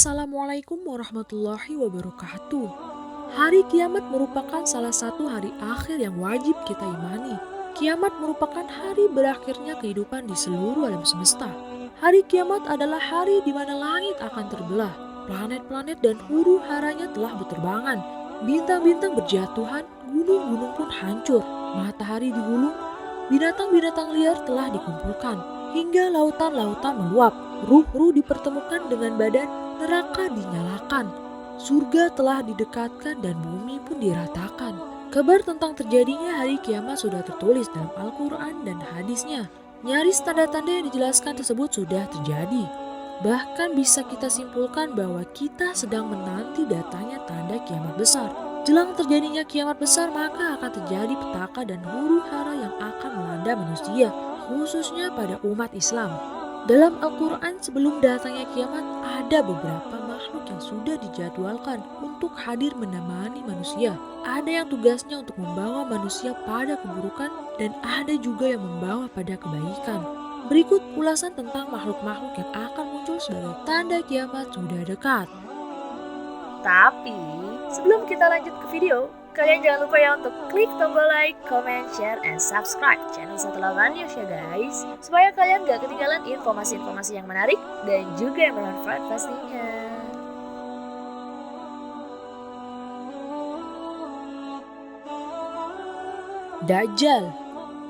Assalamualaikum warahmatullahi wabarakatuh. Hari kiamat merupakan salah satu hari akhir yang wajib kita imani. Kiamat merupakan hari berakhirnya kehidupan di seluruh alam semesta. Hari kiamat adalah hari di mana langit akan terbelah. Planet-planet dan huru haranya telah berterbangan. Bintang-bintang berjatuhan, gunung-gunung pun hancur. Matahari digulung, binatang-binatang liar telah dikumpulkan. Hingga lautan-lautan meluap. Ruh-ruh dipertemukan dengan badan, neraka dinyalakan, surga telah didekatkan dan bumi pun diratakan. Kabar tentang terjadinya hari kiamat sudah tertulis dalam Al-Quran dan hadisnya. Nyaris tanda-tanda yang dijelaskan tersebut sudah terjadi. Bahkan bisa kita simpulkan bahwa kita sedang menanti datanya tanda kiamat besar. Jelang terjadinya kiamat besar maka akan terjadi petaka dan huru hara yang akan melanda manusia, khususnya pada umat Islam. Dalam Al-Quran sebelum datangnya kiamat ada beberapa makhluk yang sudah dijadwalkan untuk hadir menemani manusia. Ada yang tugasnya untuk membawa manusia pada keburukan dan ada juga yang membawa pada kebaikan. Berikut ulasan tentang makhluk-makhluk yang akan muncul sebagai tanda kiamat sudah dekat. Tapi sebelum kita lanjut ke video, kalian jangan lupa ya untuk klik tombol like, comment, share, and subscribe channel 18 News ya guys, supaya kalian gak ketinggalan informasi-informasi yang menarik dan juga yang bermanfaat pastinya. Dajjal.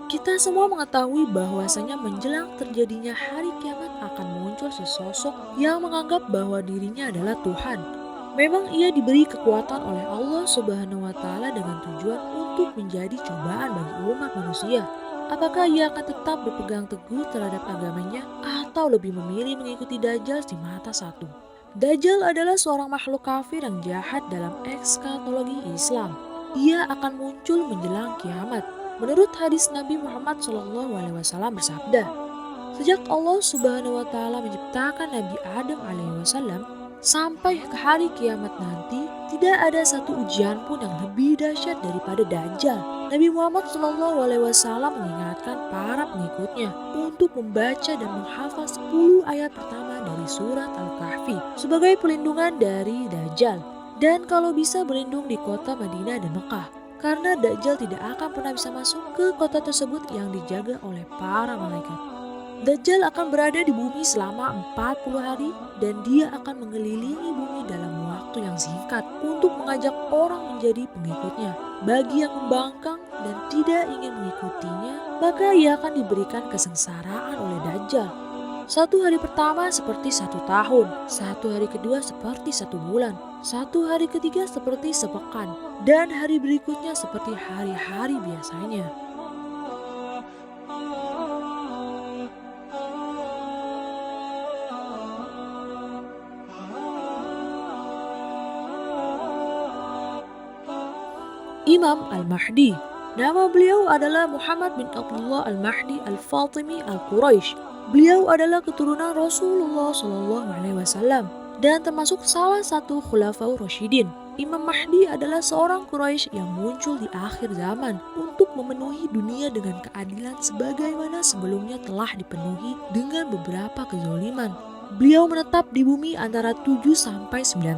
Kita semua mengetahui bahwasanya menjelang terjadinya hari kiamat akan muncul sesosok yang menganggap bahwa dirinya adalah Tuhan. Memang ia diberi kekuatan oleh Allah Subhanahu wa Ta'ala dengan tujuan untuk menjadi cobaan bagi umat manusia. Apakah ia akan tetap berpegang teguh terhadap agamanya atau lebih memilih mengikuti Dajjal si mata satu? Dajjal adalah seorang makhluk kafir yang jahat dalam eskatologi Islam. Ia akan muncul menjelang kiamat. Menurut hadis Nabi Muhammad SAW bersabda, sejak Allah Subhanahu wa Ta'ala menciptakan Nabi Adam alaihi sampai ke hari kiamat nanti, tidak ada satu ujian pun yang lebih dahsyat daripada Dajjal. Nabi Muhammad SAW mengingatkan para pengikutnya untuk membaca dan menghafal 10 ayat pertama dari surat Al-Kahfi sebagai perlindungan dari Dajjal. Dan kalau bisa berlindung di kota Madinah dan Mekah. Karena Dajjal tidak akan pernah bisa masuk ke kota tersebut yang dijaga oleh para malaikat. Dajjal akan berada di bumi selama 40 hari dan dia akan mengelilingi bumi dalam waktu yang singkat untuk mengajak orang menjadi pengikutnya. Bagi yang membangkang dan tidak ingin mengikutinya, maka ia akan diberikan kesengsaraan oleh Dajjal. Satu hari pertama seperti 1 tahun, satu hari kedua seperti 1 bulan, satu hari ketiga seperti sepekan, dan hari berikutnya seperti hari-hari biasanya. Imam Al-Mahdi. Nama beliau adalah Muhammad bin Abdullah Al-Mahdi Al-Fatimi Al-Quraisy. Beliau adalah keturunan Rasulullah SAW dan termasuk salah satu Khulafaur Rasyidin. Imam Mahdi adalah seorang Quraisy yang muncul di akhir zaman untuk memenuhi dunia dengan keadilan sebagaimana sebelumnya telah dipenuhi dengan beberapa kezaliman. Beliau menetap di bumi antara 7-9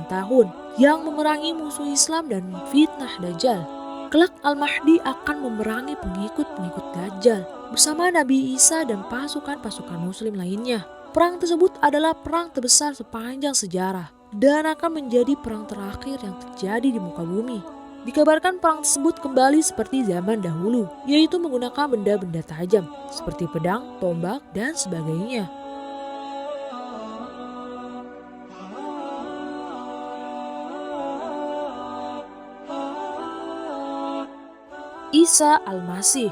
tahun yang memerangi musuh Islam dan fitnah Dajjal. Kelak Al-Mahdi akan memerangi pengikut-pengikut Dajjal bersama Nabi Isa dan pasukan-pasukan muslim lainnya. Perang tersebut adalah perang terbesar sepanjang sejarah dan akan menjadi perang terakhir yang terjadi di muka bumi. Dikabarkan perang tersebut kembali seperti zaman dahulu, yaitu menggunakan benda-benda tajam seperti pedang, tombak, dan sebagainya. Isa Al-Masih.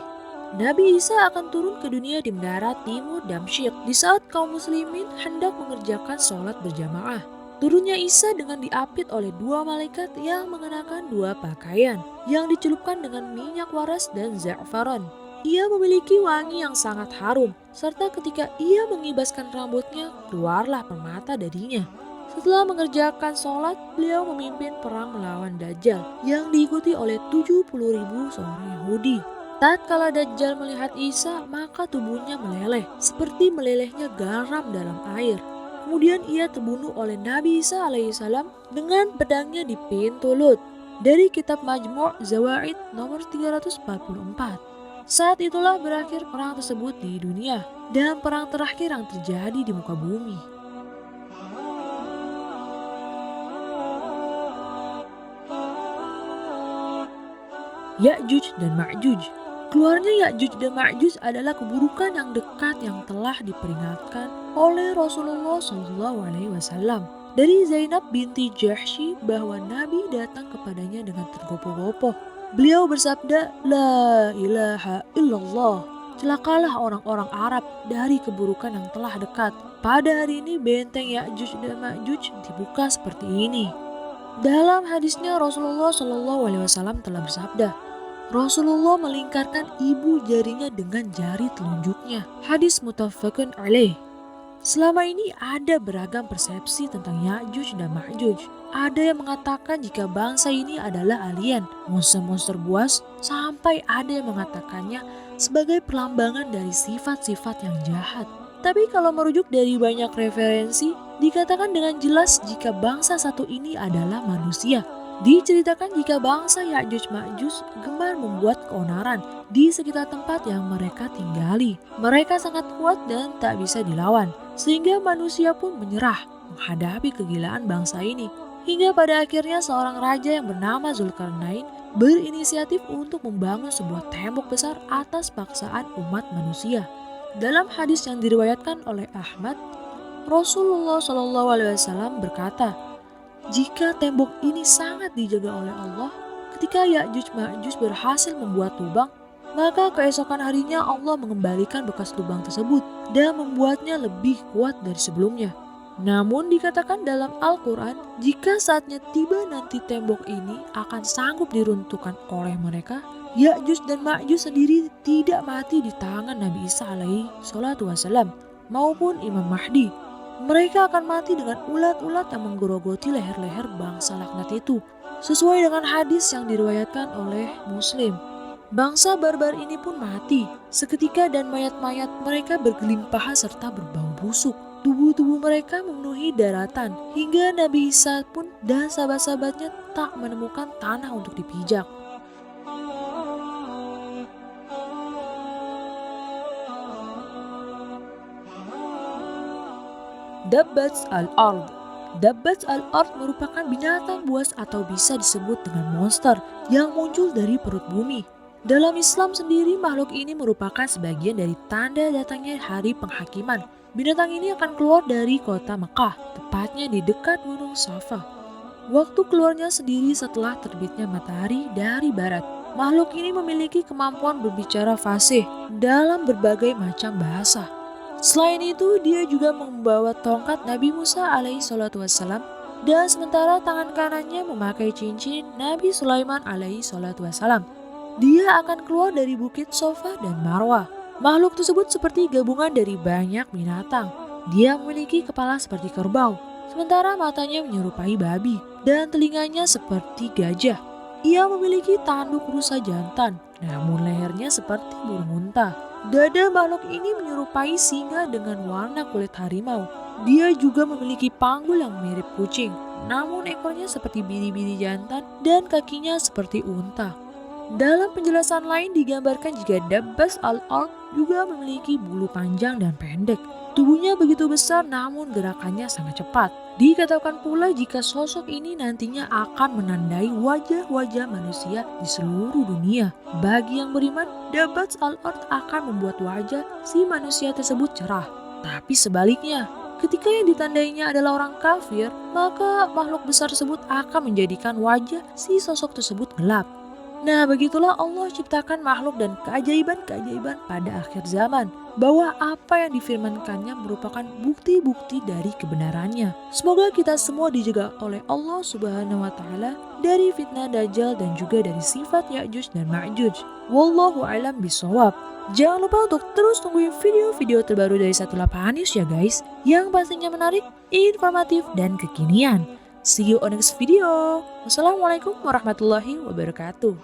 Nabi Isa akan turun ke dunia di menara timur Damsyik di saat kaum muslimin hendak mengerjakan sholat berjamaah. Turunnya Isa dengan diapit oleh 2 malaikat yang mengenakan 2 pakaian yang dicelupkan dengan minyak waras dan za'faran. Ia memiliki wangi yang sangat harum, serta ketika ia mengibaskan rambutnya, keluarlah permata darinya. Setelah mengerjakan sholat, beliau memimpin perang melawan Dajjal yang diikuti oleh 70.000 seorang Yahudi. Tatkala Dajjal melihat Isa, maka tubuhnya meleleh seperti melelehnya garam dalam air. Kemudian ia terbunuh oleh Nabi Isa alaihissalam dengan pedangnya di pintu Lut. Dari kitab Majmu' Zawaid nomor 344. Saat itulah berakhir perang tersebut di dunia dan perang terakhir yang terjadi di muka bumi. Ya'juj dan Ma'juj. Keluarnya Ya'juj dan Ma'juj adalah keburukan yang dekat yang telah diperingatkan oleh Rasulullah SAW dari Zainab binti Jahsy bahwa Nabi datang kepadanya dengan tergopoh-gopoh. Beliau bersabda, "La ilaha illallah." Celakalah orang-orang Arab dari keburukan yang telah dekat. Pada hari ini benteng Ya'juj dan Ma'juj dibuka seperti ini. Dalam hadisnya Rasulullah SAW telah bersabda, Rasulullah melingkarkan ibu jarinya dengan jari telunjuknya. Hadis muttafaqun alaih. Selama ini ada beragam persepsi tentang Ya'juj dan Ma'juj. Ada yang mengatakan jika bangsa ini adalah alien, monster-monster buas, sampai ada yang mengatakannya sebagai perlambangan dari sifat-sifat yang jahat. Tapi kalau merujuk dari banyak referensi, dikatakan dengan jelas jika bangsa satu ini adalah manusia. Diceritakan jika bangsa Ya'juj Ma'juj gemar membuat keonaran di sekitar tempat yang mereka tinggali. Mereka sangat kuat dan tak bisa dilawan, sehingga manusia pun menyerah menghadapi kegilaan bangsa ini. Hingga pada akhirnya seorang raja yang bernama Zulkarnain berinisiatif untuk membangun sebuah tembok besar atas paksaan umat manusia. Dalam hadis yang diriwayatkan oleh Ahmad, Rasulullah SAW berkata, jika tembok ini sangat dijaga oleh Allah, ketika Ya'juj Ma'juj berhasil membuat lubang, maka keesokan harinya Allah mengembalikan bekas lubang tersebut dan membuatnya lebih kuat dari sebelumnya. Namun dikatakan dalam Al-Quran, jika saatnya tiba nanti tembok ini akan sanggup diruntuhkan oleh mereka, Ya'juj dan Ma'juj sendiri tidak mati di tangan Nabi Isa alaihi salatu wassalam maupun Imam Mahdi. Mereka akan mati dengan ulat-ulat yang menggerogoti leher-leher bangsa laknat itu, sesuai dengan hadis yang diriwayatkan oleh Muslim. Bangsa barbar ini pun mati seketika dan mayat-mayat mereka bergelimpahan serta berbau busuk. Tubuh-tubuh mereka memenuhi daratan hingga Nabi Isa pun dan sahabat-sahabatnya tak menemukan tanah untuk dipijak. Dabbats al-Ard. Dabbats al-Ard merupakan binatang buas atau bisa disebut dengan monster yang muncul dari perut bumi. Dalam Islam sendiri, makhluk ini merupakan sebagian dari tanda datangnya hari penghakiman. Binatang ini akan keluar dari kota Mekah, tepatnya di dekat gunung Safa. Waktu keluarnya sendiri setelah terbitnya matahari dari barat. Makhluk ini memiliki kemampuan berbicara fasih dalam berbagai macam bahasa. Selain itu, dia juga membawa tongkat Nabi Musa alaihi salatu wassalam dan sementara tangan kanannya memakai cincin Nabi Sulaiman alaihi salatu wassalam. Dia akan keluar dari bukit Safa dan Marwah. Makhluk tersebut seperti gabungan dari banyak binatang. Dia memiliki kepala seperti kerbau, sementara matanya menyerupai babi dan telinganya seperti gajah. Ia memiliki tanduk rusa jantan, namun lehernya seperti burung unta. Dada makhluk ini menyerupai singa dengan warna kulit harimau. Dia juga memiliki panggul yang mirip kucing, namun ekornya seperti biri-biri jantan dan kakinya seperti unta. Dalam penjelasan lain digambarkan jika Dabbas al-Ard juga memiliki bulu panjang dan pendek. Tubuhnya begitu besar namun gerakannya sangat cepat. Dikatakan pula jika sosok ini nantinya akan menandai wajah-wajah manusia di seluruh dunia. Bagi yang beriman, Dabbas al-Ard akan membuat wajah si manusia tersebut cerah. Tapi sebaliknya, ketika yang ditandainya adalah orang kafir, maka makhluk besar tersebut akan menjadikan wajah si sosok tersebut gelap. Nah, begitulah Allah ciptakan makhluk dan keajaiban-keajaiban pada akhir zaman, bahwa apa yang difirmankannya merupakan bukti-bukti dari kebenarannya. Semoga kita semua dijaga oleh Allah Subhanahu wa Ta'ala dari fitnah Dajjal dan juga dari sifat Ya'juj dan Ma'juj. Wallahu a'lam bishawab. Jangan lupa untuk terus tungguin video-video terbaru dari 18 News ya guys, yang pastinya menarik, informatif, dan kekinian. See you on next video. Wassalamualaikum warahmatullahi wabarakatuh.